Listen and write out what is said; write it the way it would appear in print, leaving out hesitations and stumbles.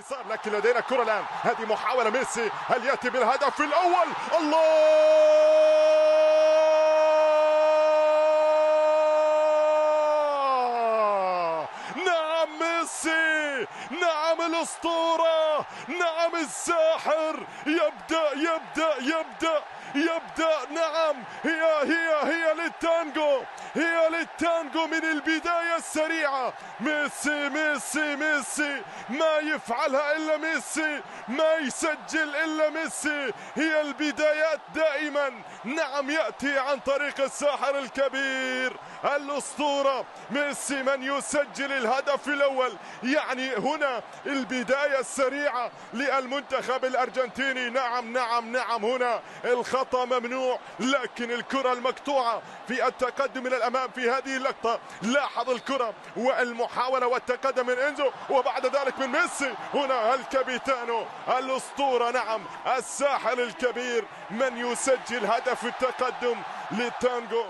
اليسار، لكن لدينا كرة الآن. هذه محاولة ميسي، هل يأتي بالهدف الأول؟ الله! نعم ميسي، نعم الأسطورة، نعم الساحر. يبدأ نعم. هي للتانجو، هي للتانجو من البداية السريعة. ميسي ما يفعلها إلا ميسي، ما يسجل إلا ميسي. هي البدايات دائما نعم يأتي عن طريق الساحر الكبير الأسطورة ميسي من يسجل الهدف الأول. يعني هنا البداية السريعة للمنتخب الأرجنتيني. نعم هنا الخطأ ممنوع، لكن الكرة المقطوعة في التقدم إلى الأمام في هذه اللقطة. لاحظ الكرة والمحاولة والتقدم من إنزو، وبعد ذلك من ميسي. هنا الكابيتانو الأسطورة، نعم الساحر الكبير من يسجل هدف التقدم للتانجو.